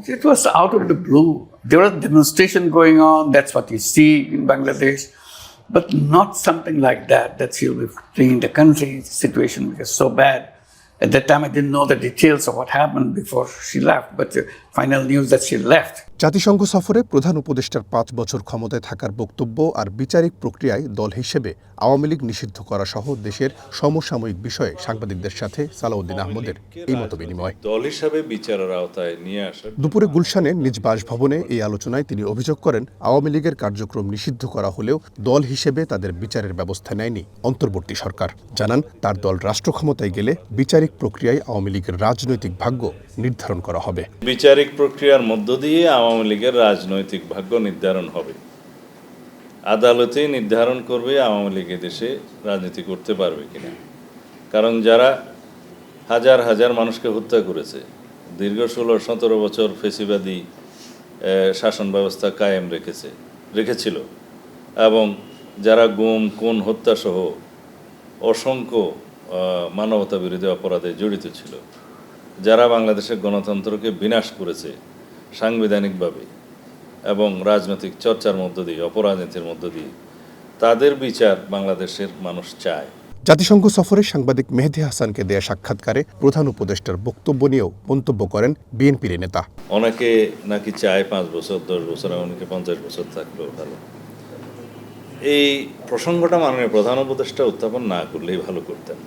It was out of the blue. There was a demonstration going on. That's what you see in Bangladesh. But not something like that, that she'll be fleeing the country. The situation was so bad. At that time, I didn't know the details of what happened before she left, but the final news that she left. জাতিসংঘ সফরে প্রধান উপদেষ্টার ৫ বছর ক্ষমতায় থাকার বক্তব্য আর বিচারিক প্রক্রিয়ায় দল হিসেবে আওয়ামী লীগ নিষিদ্ধ করা সহ দেশের সমসাময়িক বিষয়ে সাংবাদিকদের সাথে সালাউদ্দিন আহমদের এই মতবিনিময়। দল হিসাবে বিচারের আওতায় নিয়ে আসা। দুপুরে গুলশানে নিজ বাসভবনে এই আলোচনায় তিনি অভিযোগ করেন, আওয়ামী লীগের কার্যক্রম নিষিদ্ধ করা হলেও দল হিসেবে তাদের বিচারের ব্যবস্থা নেয়নি অন্তর্বর্তী সরকার। জানান, তার দল রাষ্ট্র ক্ষমতায় গেলে বিচারিক প্রক্রিয়ায় আওয়ামী লীগের রাজনৈতিক ভাগ্য নির্ধারণ করা হবে। বিচারিক প্রক্রিয়ার মধ্য দিয়ে আওয়ামী লীগের রাজনৈতিক ভাগ্য নির্ধারণ হবে। আদালতেই নির্ধারণ করবে আওয়ামী লীগ দেশে রাজনীতি করতে পারবে কিনা। কারণ যারা হাজার হাজার মানুষকে হত্যা করেছে, দীর্ঘ 16-17 বছর ফেসিবাদী শাসন ব্যবস্থা কায়েম রেখেছিল, এবং যারা গুম, খুন, হত্যাসহ অসংখ্য মানবতা বিরোধী অপরাধে জড়িত ছিল, যারা বাংলাদেশের গণতন্ত্রকে বিনাশ করেছে সাংবিধানিকভাবে এবং রাজনৈতিক চর্চার মধ্য দিয়ে, অপরাজনীতির মধ্য দিয়ে, তাদের বিচার বাংলাদেশের মানুষ চায়। জাতিসংঘ সফরে সাংবাদিক মেহেদী হাসানকে দেয়া সাক্ষাৎকারে প্রধান উপদেষ্টার বক্তব্য নিয়েও মন্তব্য করেন বিএনপির নেতা। অনেকে নাকি চায় 5 বছর, 10 বছর, অনেকে 50 বছর থাকলেও ভালো। এই প্রসঙ্গটা মাননীয় প্রধান উপদেষ্টা উত্থাপন না করলেই ভালো করতেন।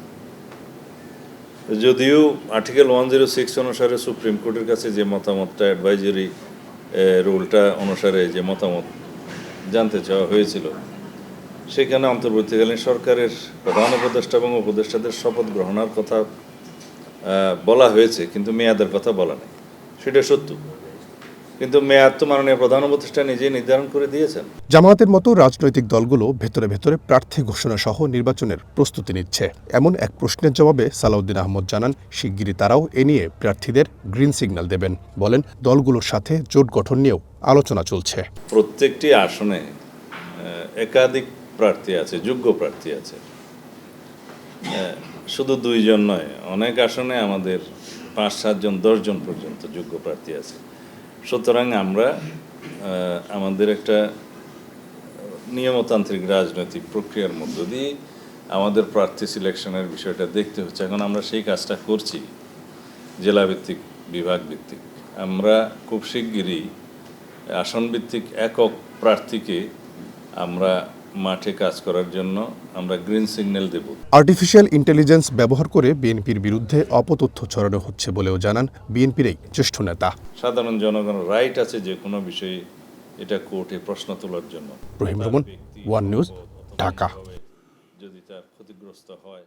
যদিও আর্টিকেল 106 অনুসারে সুপ্রিম কোর্টের কাছে যে মতামতটা, অ্যাডভাইজারি রুলটা অনুসারে যে মতামত জানতে চাওয়া হয়েছিল, সেখানে অন্তর্বর্তীকালীন সরকারের প্রধান উপদেষ্টা এবং উপদেষ্টাদের শপথ গ্রহণের কথা বলা হয়েছে, কিন্তু মেয়াদের কথা বলা নেই। সেটা সত্য, কিন্তু মেয়াদ তো মাননীয় প্রধান উপদেষ্টা নিজেই নির্ধারণ করে দিয়েছেন। জামায়াতের মতো রাজনৈতিক দলগুলো ভেতরে ভেতরে প্রার্থী ঘোষণা সহ নির্বাচনের প্রস্তুতি নিচ্ছে। এমন এক প্রশ্নের জবাবে সালাউদ্দিন আহমদ জানান, শিগগিরই তারাও এ নিয়ে প্রার্থীদের গ্রিন সিগন্যাল দেবেন। বলেন, দলগুলোর সাথে জোট গঠন নিয়েও আলোচনা চলছে। প্রত্যেকটি আসনে একাধিক প্রার্থী আছে, যোগ্য প্রার্থী আছে, শুধু 2 জন নয়, অনেক আসনে আমাদের 5-7 জন, 10 জন পর্যন্ত যোগ্য প্রার্থী আছে। সুতরাং আমরা আমাদের একটা নিয়মতান্ত্রিক রাজনৈতিক প্রক্রিয়ার মধ্য দিয়ে আমাদের প্রার্থী সিলেকশনের বিষয়টা দেখতে হচ্ছে। এখন আমরা সেই কাজটা করছি, জেলাভিত্তিক, বিভাগ ভিত্তিক। আমরা খুব শিগগিরই আসনভিত্তিক একক প্রার্থীকে আমরা মাঠে কাজ করার জন্য আমরা গ্রিন সিগন্যাল দেব। আর্টিফিশিয়াল ইন্টেলিজেন্স ব্যবহার করে বিএনপির বিরুদ্ধে অপতথ্য ছড়ানো হচ্ছে বলেও জানান বিএনপির এই জ্যেষ্ঠ নেতা। সাধারণ জনগণের রাইট আছে যে কোনো বিষয়ে এটা কোর্টে প্রশ্ন তোলার জন্য। রহিম রমন, ওয়ান নিউজ, ঢাকা। যদি তার ক্ষতিগ্রস্ত হয়।